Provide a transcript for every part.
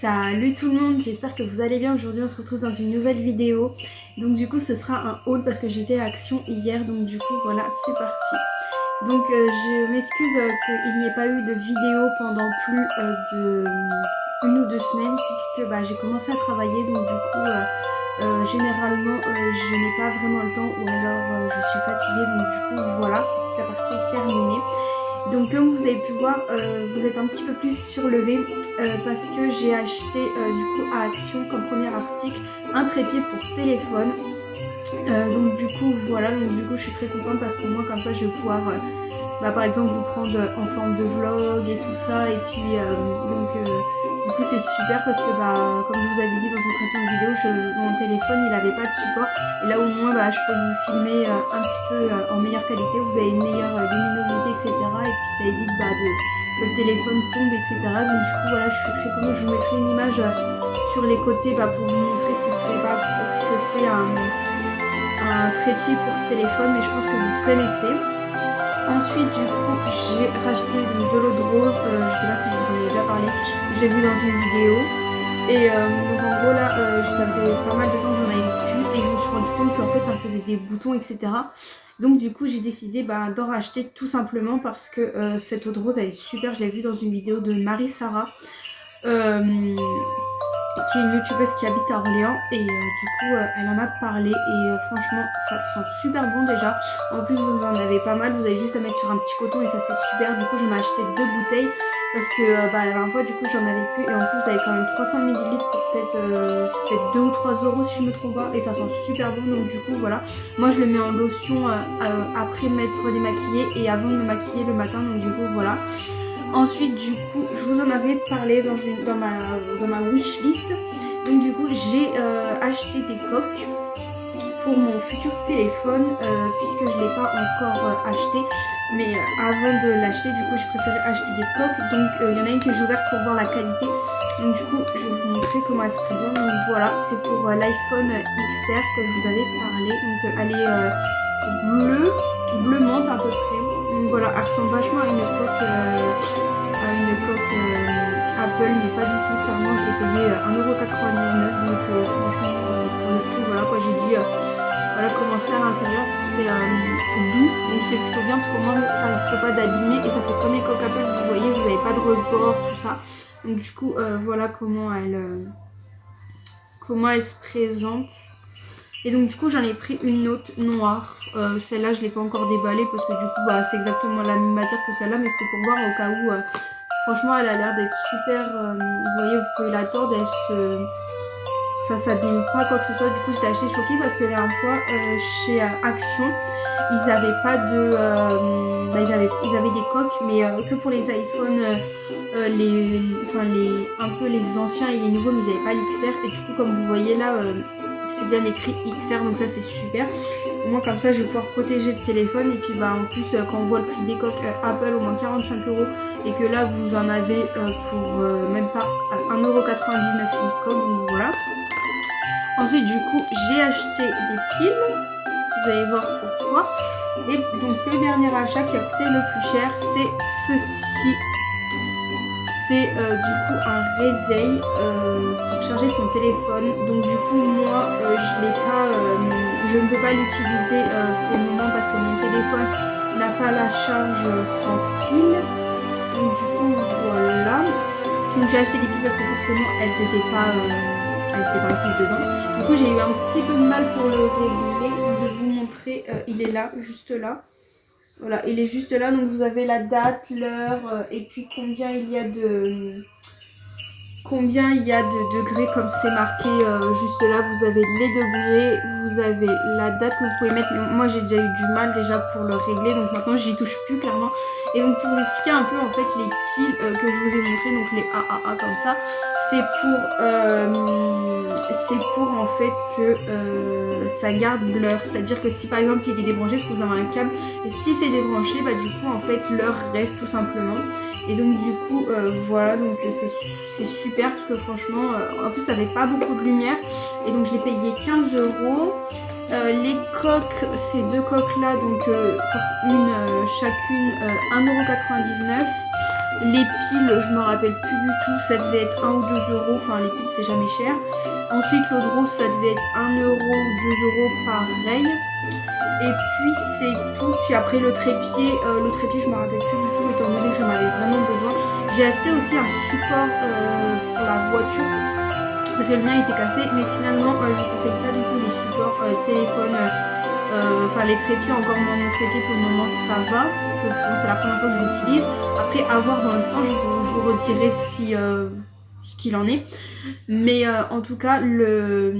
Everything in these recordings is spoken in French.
Salut tout le monde, j'espère que vous allez bien. Aujourd'hui on se retrouve dans une nouvelle vidéo. Donc du coup ce sera un haul parce que j'étais à Action hier. Donc du coup voilà, c'est parti. Donc je m'excuse qu'il n'y ait pas eu de vidéo pendant plus de 1 ou 2 semaines. Puisque j'ai commencé à travailler. Donc du coup généralement je n'ai pas vraiment le temps. Ou alors je suis fatiguée. Donc du coup voilà, petit aparté terminé. Donc comme vous avez pu voir, vous êtes un petit peu plus surlevé parce que j'ai acheté du coup à Action comme premier article un trépied pour téléphone. Donc du coup voilà, donc du coup je suis très contente parce qu'au moins comme ça je vais pouvoir par exemple vous prendre en forme de vlog et tout ça. Et puis du coup c'est super parce que comme je vous avais dit dans une précédente vidéo, mon téléphone il avait pas de support. Et là au moins je peux vous filmer un petit peu en meilleure qualité, vous avez une meilleure luminosité etc. Et puis ça évite que le téléphone tombe etc. Donc du coup voilà, je suis très contente. Je vous mettrai une image sur les côtés pour vous montrer si vous ne savez pas ce que c'est un trépied pour téléphone, mais je pense que vous connaissez. Ensuite du coup j'ai racheté de l'eau de rose, je sais pas si je vous en ai déjà parlé, je l'ai vu dans une vidéo. Et donc en gros là ça faisait pas mal de temps que j'en avais plus et je me suis rendu compte qu'en fait ça me faisait des boutons etc. Donc du coup j'ai décidé d'en racheter tout simplement parce que cette eau de rose elle est super. Je l'ai vue dans une vidéo de Marie-Sarah qui est une youtubeuse qui habite à Orléans. Et du coup elle en a parlé et franchement ça sent super bon déjà. En plus vous en avez pas mal, vous avez juste à mettre sur un petit coton et ça c'est super. Du coup j'en ai acheté 2 bouteilles parce que la dernière fois du coup j'en avais plus. Et en plus vous avez quand même 300 ml pour peut-être 2 ou 3 euros si je me trompe pas. Et ça sent super bon. Donc du coup voilà, moi je le mets en lotion après m'être démaquillée et avant de me maquiller le matin. Donc du coup voilà. Ensuite du coup je vous en avais parlé dans ma wishlist. Donc du coup j'ai acheté des coques pour mon futur téléphone puisque je ne l'ai pas encore acheté. Mais avant de l'acheter du coup j'ai préféré acheter des coques. Donc il y en a une que j'ai ouverte pour voir la qualité. Donc du coup je vais vous montrer comment elle se présente. Donc voilà, c'est pour l'iPhone XR que je vous avais parlé. Donc elle est bleu menthe à peu près. Donc voilà, elle ressemble vachement à une coque Apple, mais pas du tout. Clairement je l'ai payé 1,99 €. Donc franchement pour le prix voilà quoi, j'ai dit voilà comment c'est à l'intérieur. C'est doux, donc c'est plutôt bien parce qu'au moins ça risque pas d'abîmer et ça fait comme les coques Apple, vous voyez, vous n'avez pas de rebord, tout ça. Donc du coup voilà comment elle se présente. Et donc du coup j'en ai pris une autre noire. Celle-là je l'ai pas encore déballée parce que du coup c'est exactement la même matière que celle-là, mais c'était pour voir au cas où. Franchement elle a l'air d'être super. Vous voyez, vous pouvez la tordre, ça s'abîme pas quoi que ce soit. Du coup j'étais assez choquée parce que la dernière fois chez Action ils avaient pas de ils avaient des coques mais que pour les iPhones un peu les anciens et les nouveaux, mais ils n'avaient pas l'XR. Et du coup comme vous voyez là c'est bien écrit XR, donc ça c'est super. Au moins comme ça je vais pouvoir protéger le téléphone. Et puis en plus quand on voit le prix des coques Apple au moins 45 € et que là vous en avez pour même pas 1,99 € une coque, donc voilà. Ensuite du coup j'ai acheté des piles, vous allez voir pourquoi. Et donc le dernier achat qui a coûté le plus cher c'est ceci. C'est du coup un réveil pour charger son téléphone. Donc du coup moi je ne peux pas l'utiliser pour le moment parce que mon téléphone n'a pas la charge sans fil. Donc du coup voilà. Donc j'ai acheté des piles parce que forcément elles n'étaient pas incluses dedans. Du coup j'ai eu un petit peu de mal pour le régler. Donc, je vais vous montrer, il est là, juste là. Voilà, il est juste là, donc vous avez la date, l'heure et puis combien il y a de degrés comme c'est marqué juste là. Vous avez les degrés, vous avez la date que vous pouvez mettre. Moi j'ai déjà eu du mal déjà pour le régler, donc maintenant j'y touche plus clairement. Et donc pour vous expliquer un peu en fait les piles que je vous ai montré, donc les AAA comme ça, c'est pour en fait que ça garde l'heure. C'est-à-dire que si par exemple il est débranché, parce que vous avez un câble, et si c'est débranché, du coup en fait l'heure reste tout simplement. Et donc du coup voilà, donc c'est super parce que franchement en plus ça n'avait pas beaucoup de lumière. Et donc je l'ai payé 15 €. Les coques, ces 2 coques là, donc chacune 1,99 €. Les piles, je me rappelle plus du tout, ça devait être 1 ou 2 euros, enfin les piles c'est jamais cher. Ensuite l'eau de rose ça devait être 1 euro ou 2 euros pareil. Et puis c'est tout. Puis après le trépied je me rappelle plus du tout étant donné que j'en avais vraiment besoin. J'ai acheté aussi un support pour la voiture parce que le mien était cassé, mais finalement je ne conseille pas du tout les supports téléphone. Enfin les trépieds, encore mon trépied pour le moment ça va, c'est la première fois que je l'utilise. Après à voir dans le temps, je vous redirai si ce qu'il en est. Mais en tout cas le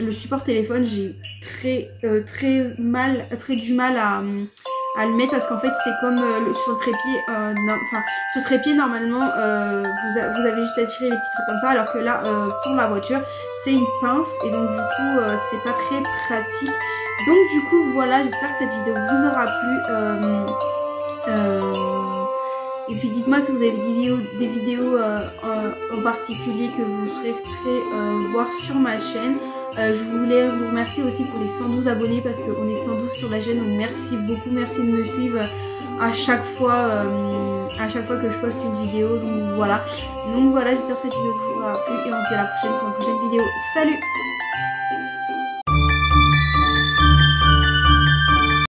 support téléphone j'ai très du mal à le mettre parce qu'en fait c'est comme sur le trépied, enfin sur le trépied normalement vous avez juste à tirer les petits trucs comme ça, alors que là pour la voiture c'est une pince et donc du coup c'est pas très pratique. Donc du coup voilà, j'espère que cette vidéo vous aura plu. Et puis dites-moi si vous avez des vidéos en particulier que vous souhaiterez voir sur ma chaîne. Je voulais vous remercier aussi pour les 112 abonnés parce qu'on est 112 sur la chaîne, donc merci beaucoup, merci de me suivre à chaque fois que je poste une vidéo. Donc voilà, j'espère que cette vidéo vous aura plu et on se dit à la prochaine pour une prochaine vidéo. Salut!